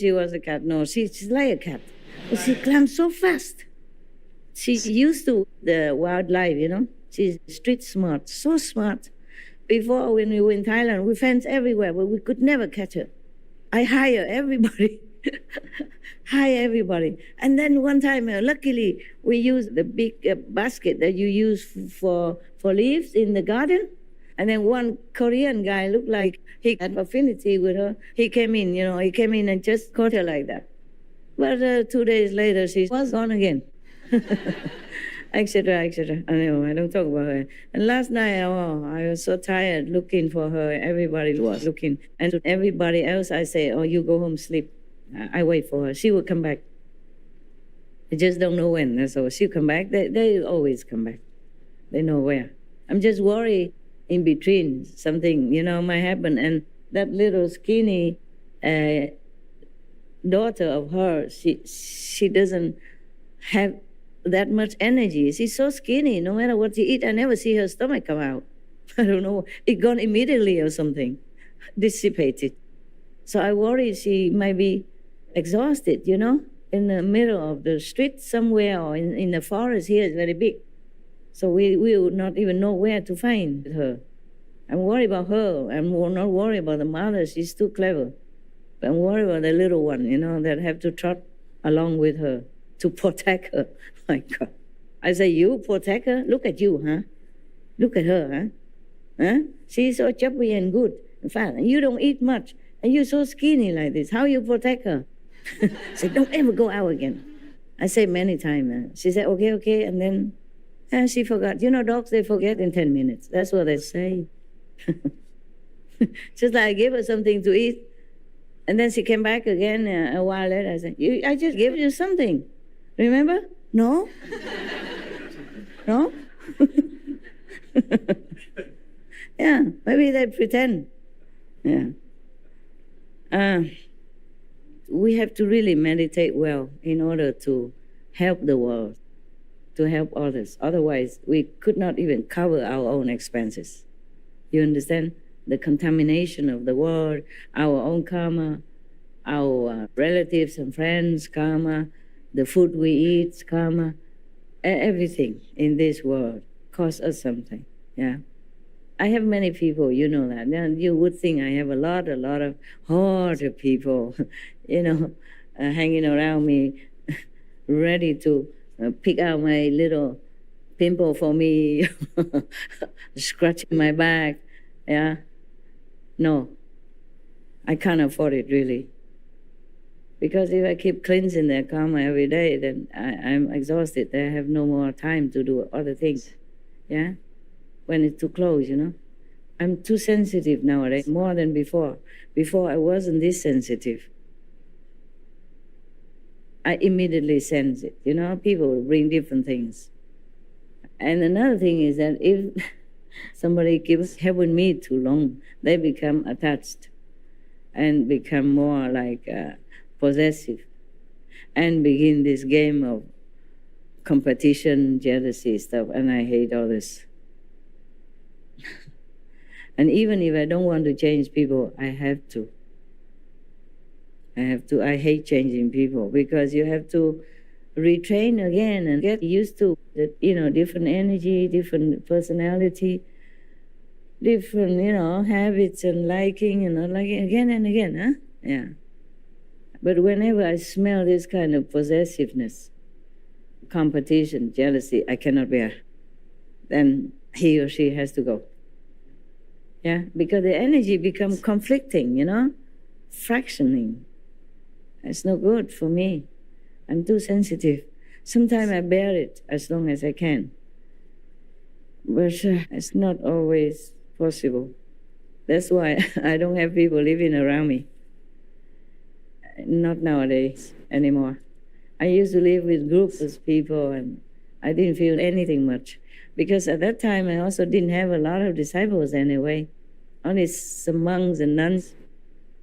she was a cat. No, she's like a cat. But she climbs so fast. She's used to the wildlife, you know. She's street smart, so smart. Before, when we were in Thailand, we fenced everywhere, but we could never catch her. I hire everybody. Hire everybody. And then one time, luckily, we used the big basket that you use for leaves in the garden. And then one Korean guy looked like he had affinity with her. He came in, and just caught her like that. But 2 days later, she was gone again. Etc., etc. I know, I don't talk about her. And last night, I was so tired looking for her. Everybody was looking. And to everybody else, I say, you go home, sleep. I wait for her. She will come back. I just don't know when. So she'll come back. They always come back. They know where. I'm just worried in between something, might happen. And that little skinny daughter of hers, she doesn't have that much energy. She's so skinny. No matter what she eat, I never see her stomach come out. I don't know. It gone immediately or something, dissipated. So I worry she might be exhausted, in the middle of the street somewhere or in the forest. Here is very big. So we would not even know where to find her. I'm worried about her. I'm not worried about the mother. She's too clever. I'm worried about the little one, that have to trot along with her to protect her. My God. I say, you protect her? Look at you, huh? Look at her, huh? She's so chubby and good. In fact, you don't eat much. And you're so skinny like this. How you protect her? Say, don't ever go out again. I say many times. She said, okay. And then she forgot. Dogs, they forget in 10 minutes. That's what they say. Just like I gave her something to eat. And then she came back again a while later. I said, I just gave you something. Remember? No? No? Yeah, maybe they pretend. Yeah. We have to really meditate well in order to help the world, to help others. Otherwise, we could not even cover our own expenses. You understand? The contamination of the world, our own karma, our relatives and friends' karma, the food we eat, karma, everything in this world costs us something, yeah. I have many people, you know that. And you would think I have a lot of hard people, hanging around me, ready to pick out my little pimple for me, scratching my back, yeah. No, I can't afford it, really. Because if I keep cleansing their karma every day, then I'm exhausted. I have no more time to do other things, yeah? When it's too close, I'm too sensitive nowadays, more than before. Before, I wasn't this sensitive. I immediately sense it, People bring different things. And another thing is that if somebody keeps helping me too long, they become attached and become more like possessive and begin this game of competition, jealousy stuff, and I hate all this. And even if I don't want to change people, I have to. I hate changing people because you have to retrain again and get used to the, different energy, different personality, different, habits and liking and not liking again and again, huh? Yeah. But whenever I smell this kind of possessiveness, competition, jealousy, I cannot bear. Then he or she has to go. Yeah, because the energy becomes conflicting, fractioning. It's no good for me. I'm too sensitive. Sometimes I bear it as long as I can. But it's not always possible. That's why I don't have people living around me. Not nowadays anymore. I used to live with groups of people and I didn't feel anything much. Because at that time I also didn't have a lot of disciples anyway. Only some monks and nuns.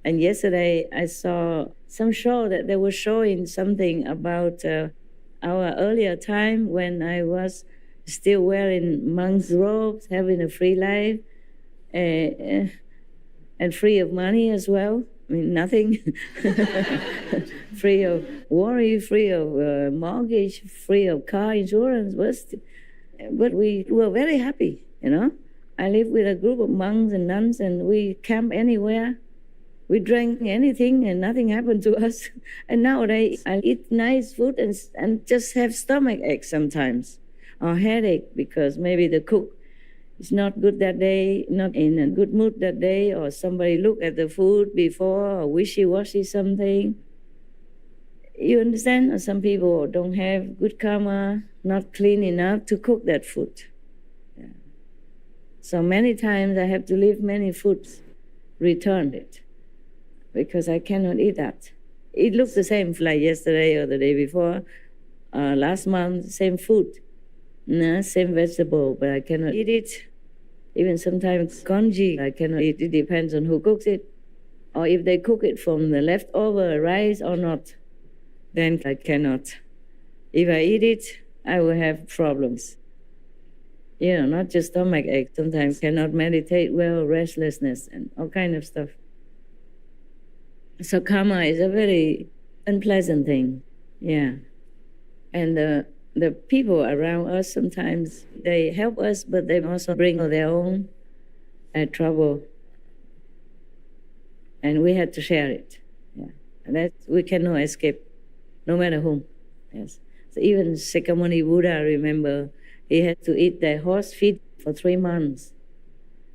And yesterday I saw some show that they were showing something about our earlier time when I was still wearing monk's robes, having a free life, and free of money as well. I mean, nothing. Free of worry, free of mortgage, free of car insurance. But we were very happy, you know. I lived with a group of monks and nuns, and we camp anywhere. We drank anything, and nothing happened to us. And nowadays, I eat nice food and just have stomach ache sometimes, or headache, because maybe the cook is not good that day, not in a good mood that day, or somebody look at the food before, or wishy-washy something. You understand? Or some people don't have good karma, not clean enough to cook that food. Yeah. So many times I have to leave many foods, return it, because I cannot eat that. It looks the same like yesterday or the day before, last month, same food, same vegetable, but I cannot eat it. Even sometimes congee, I cannot eat. It depends on who cooks it, or if they cook it from the leftover rice or not, then I cannot. If I eat it, I will have problems. You know, not just stomach ache. Sometimes cannot meditate well, restlessness, and all kind of stuff. So karma is a very unpleasant thing, yeah. And the people around us, sometimes they help us, but they also bring their own trouble. And we had to share it, yeah. And that we cannot escape, no matter whom, yes. So even Shakyamuni Buddha, I remember, he had to eat the horse feet for 3 months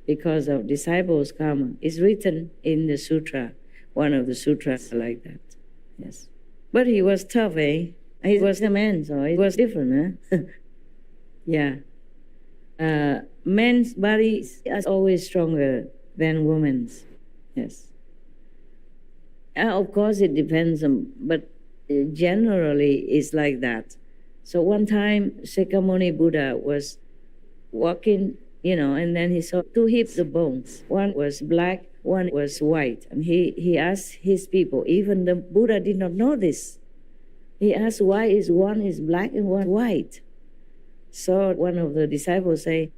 because of disciples' karma. It's written in the sutra. One of the sutras like that, yes. But he was tough, eh? He was a man, so it was different, huh? Yeah. Men's bodies are always stronger than women's, yes. Of course, it depends on, but generally it's like that. So one time, Shakyamuni Buddha was walking, you know, and then he saw 2 heaps of bones. One was black, one was white. And he asked his people, even the Buddha did not know this. He asked, why is one is black and one white? So one of the disciples say,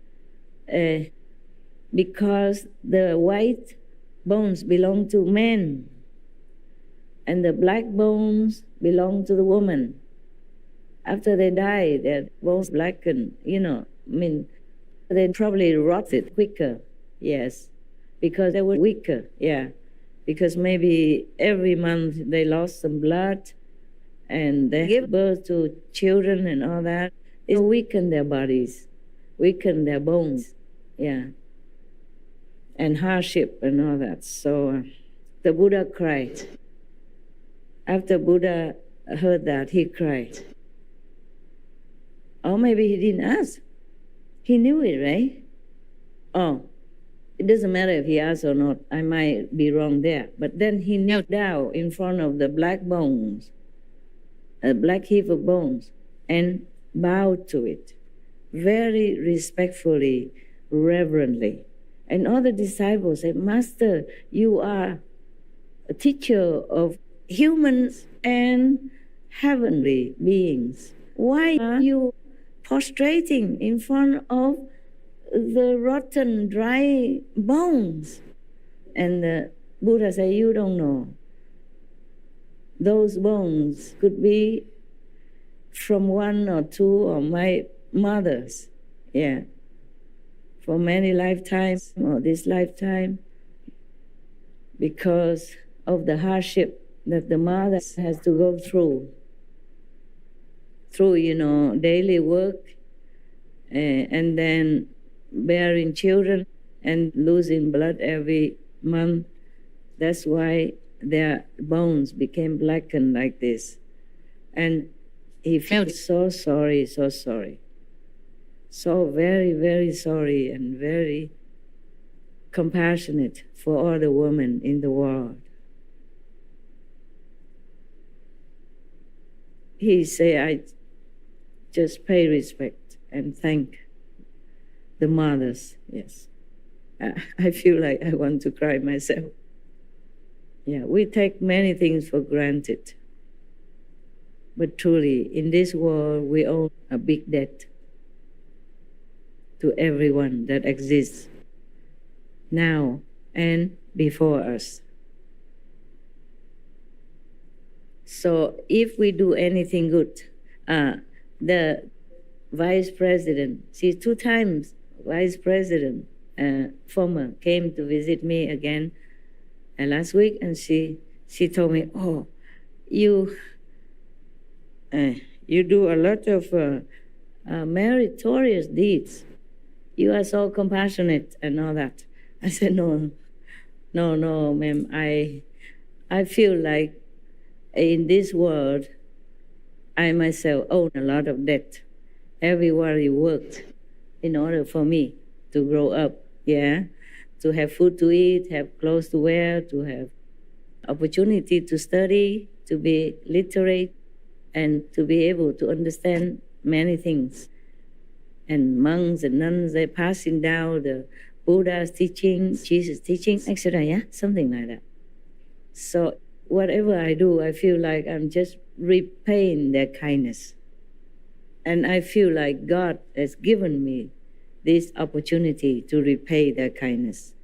because the white bones belong to men, and the black bones belong to the woman. After they die, their bones blacken, you know, I mean, they probably rotted quicker, yes, because they were weaker, yeah. Because maybe every month they lost some blood and they give birth to children and all that. It weakened their bodies, weakened their bones, yeah, and hardship and all that. So the Buddha cried. After Buddha heard that, he cried. Or maybe he didn't ask. He knew it, right? Oh, it doesn't matter if he asked or not. I might be wrong there. But then he knelt down in front of the black bones, a black heap of bones, and bowed to it, very respectfully, reverently. And all the disciples said, Master, you are a teacher of humans and heavenly beings. Why are you prostrating in front of the rotten, dry bones? And the Buddha said, you don't know. Those bones could be from 1 or 2 of my mothers, yeah, for many lifetimes or this lifetime, because of the hardship that the mother has to go through, you know, daily work, and then bearing children and losing blood every month. That's why their bones became blackened like this. And he felt so sorry, so sorry. So very, very sorry and very compassionate for all the women in the world. He said, I just pay respect and thank the mothers, yes. I feel like I want to cry myself. Yeah, we take many things for granted. But truly, in this world, we owe a big debt to everyone that exists now and before us. So if we do anything good, the vice president, she's 2 times vice president, former, came to visit me again last week, and she told me, "Oh, you you do a lot of meritorious deeds. You are so compassionate and all that." I said, "No, ma'am. I feel like in this world, I myself own a lot of debt. Everybody worked in order for me to grow up, yeah, to have food to eat, have clothes to wear, to have opportunity to study, to be literate, and to be able to understand many things. And monks and nuns, they're passing down the Buddha's teaching, Jesus' teaching, etc., yeah, something like that. So whatever I do, I feel like I'm just repaying their kindness. And I feel like God has given me this opportunity to repay their kindness,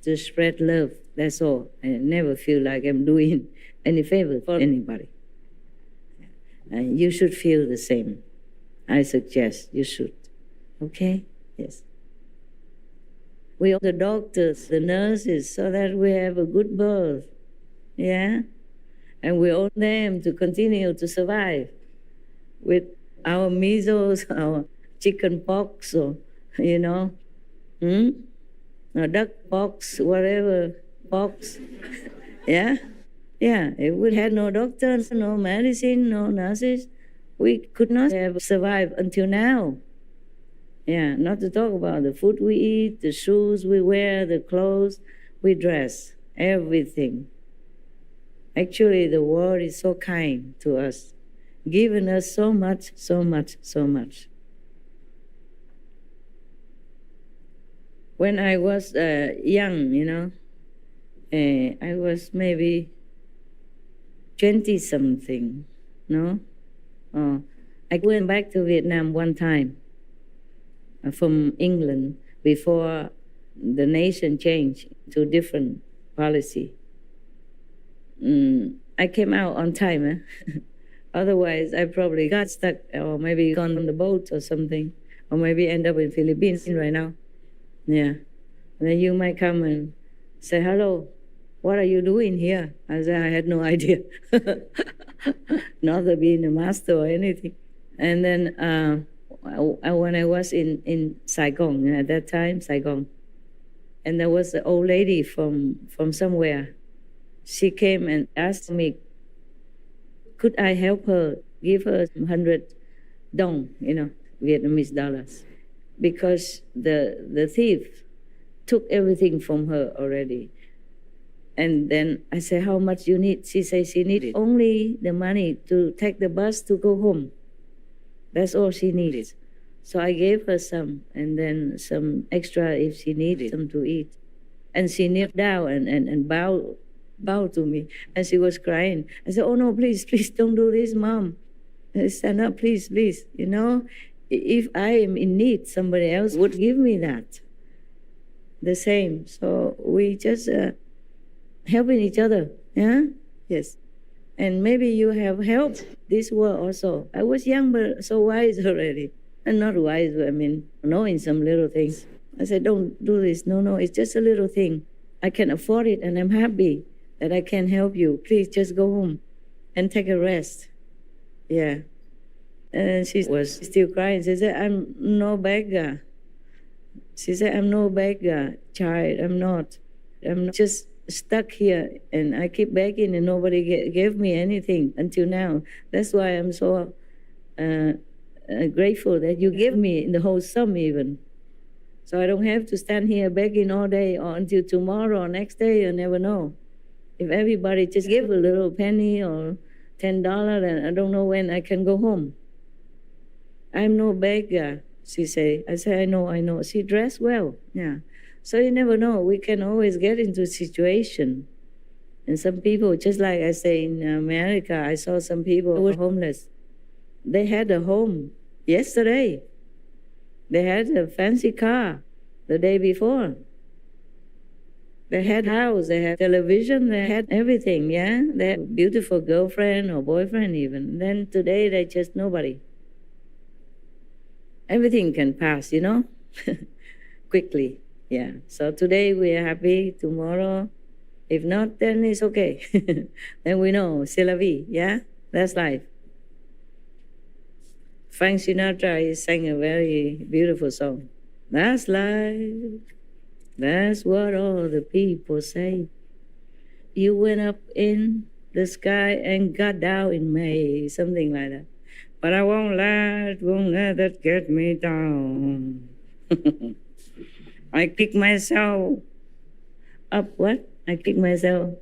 to spread love. That's all. I never feel like I'm doing any favor for anybody. And you should feel the same. I suggest you should. Okay? Yes. We are the doctors, the nurses, so that we have a good birth. Yeah? And we want them to continue to survive with our measles, our chicken pox, or, or duck pox, whatever pox. Yeah? Yeah, if we had no doctors, no medicine, no nurses, we could not have survived until now. Yeah, not to talk about the food we eat, the shoes we wear, the clothes we dress, everything. Actually, the world is so kind to us, giving us so much, so much, so much. When I was young, I was maybe 20-something, no? I went back to Vietnam one time from England before the nation changed to different policy. I came out on time. Otherwise, I probably got stuck or maybe gone on the boat or something, or maybe end up in Philippines right now. Yeah. And then you might come and say, "Hello, what are you doing here?" I said, "I had no idea." Not to being a master or anything. And then when I was in Saigon, at that time, Saigon, and there was an old lady from somewhere. She came and asked me, could I help her, give her 100 dong, Vietnamese dollars, because the thief took everything from her already. And then I said, "How much you need?" She said she needed only the money to take the bus to go home. That's all she needed. So I gave her some, and then some extra if she needed some to eat. And she knelt down and bowed to me, and she was crying. I said, "Oh no, please don't do this, Mom. Stand up, please. If I am in need, somebody else would give me that. The same." So we just helping each other, yeah? Yes. And maybe you have helped this world also. I was young, but so wise already. And not wise, but knowing some little things. I said, "Don't do this. No, it's just a little thing. I can afford it, and I'm happy that I can help you. Please just go home and take a rest." Yeah. And she was still crying. She said, "I'm no beggar." She said, "I'm no beggar, child. I'm not. I'm just stuck here, and I keep begging, and nobody gave me anything until now. That's why I'm so grateful that you gave me the whole sum even. So I don't have to stand here begging all day or until tomorrow or next day. You never know. If everybody just give a little penny or $10, then I don't know when I can go home. I'm no beggar," she say. I say, I know. She dressed well, yeah. So you never know. We can always get into a situation. And some people, just like I say in America, I saw some people who were homeless. They had a home yesterday. They had a fancy car the day before. They had house, they had television, they had everything, yeah? They had beautiful girlfriend or boyfriend even. Then today they just nobody. Everything can pass, you know, quickly, yeah. So today we are happy, tomorrow, if not, then it's okay. Then we know, c'est la vie, yeah? That's life. Frank Sinatra sang a very beautiful song. That's life. That's what all the people say. You went up in the sky and got down in May, something like that. But I won't let that get me down. I pick myself up. What? I pick myself.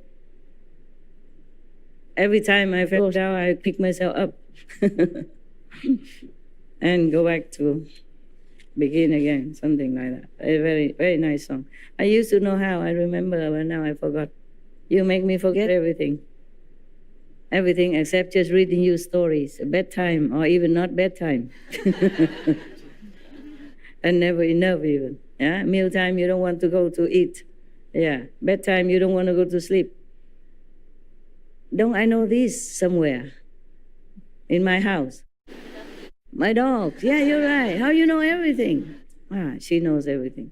Every time I fall down, I pick myself up. And go back to begin again, something like that. A very, very nice song. I used to know how, I remember, but now I forgot. You make me forget everything. Everything except just reading you stories, bedtime, or even not bedtime. And never enough even. Yeah, mealtime you don't want to go to eat. Yeah, bedtime you don't want to go to sleep. Don't I know this somewhere? In my house. My dogs. Yeah, you're right. How you know everything? Ah, she knows everything.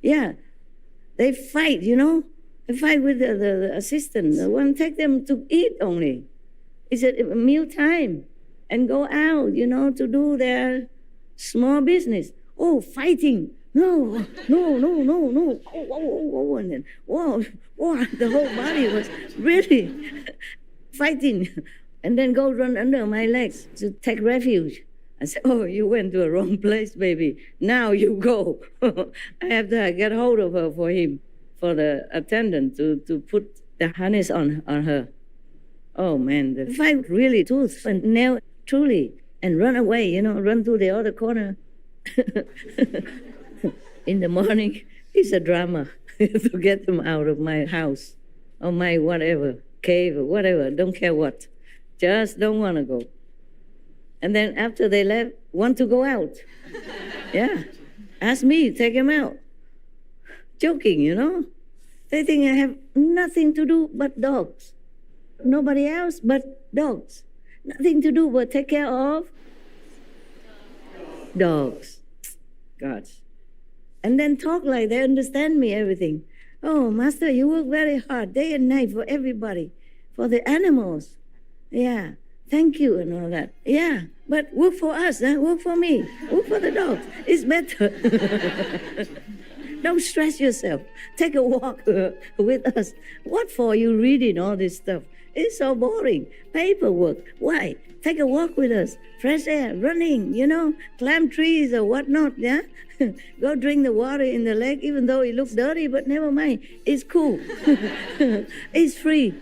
Yeah, they fight, you know. They fight with the assistant. The one take them to eat only. It's a meal time. And go out, you know, to do their small business. Oh, fighting. No. Oh, and then, whoa, the whole body was really fighting. And then go run under my legs to take refuge. I said, oh, you went to a wrong place, baby. Now you go. I have to get hold of her for him, for the attendant to put the harness on her. Oh, man, the fight really tooth and nail, truly. And run away, you know, run to the other corner. In the morning, it's a drama to get them out of my house or my whatever, cave or whatever, don't care what. Just don't want to go. And then after they left, want to go out. Yeah. Ask me, take them out. Joking, you know. They think I have nothing to do but dogs. Nobody else but dogs. Nothing to do but take care of dogs. God. And then talk like they understand me, everything. Oh, Master, you work very hard, day and night for everybody, for the animals. Yeah, thank you and all that. Yeah, but work for us, work for me, work for the dogs. It's better. Don't stress yourself. Take a walk with us. What for you reading all this stuff? It's so boring. Paperwork. Why? Take a walk with us. Fresh air, running, you know, climb trees or whatnot, yeah? Go drink the water in the lake, even though it looks dirty, but never mind. It's cool. It's free.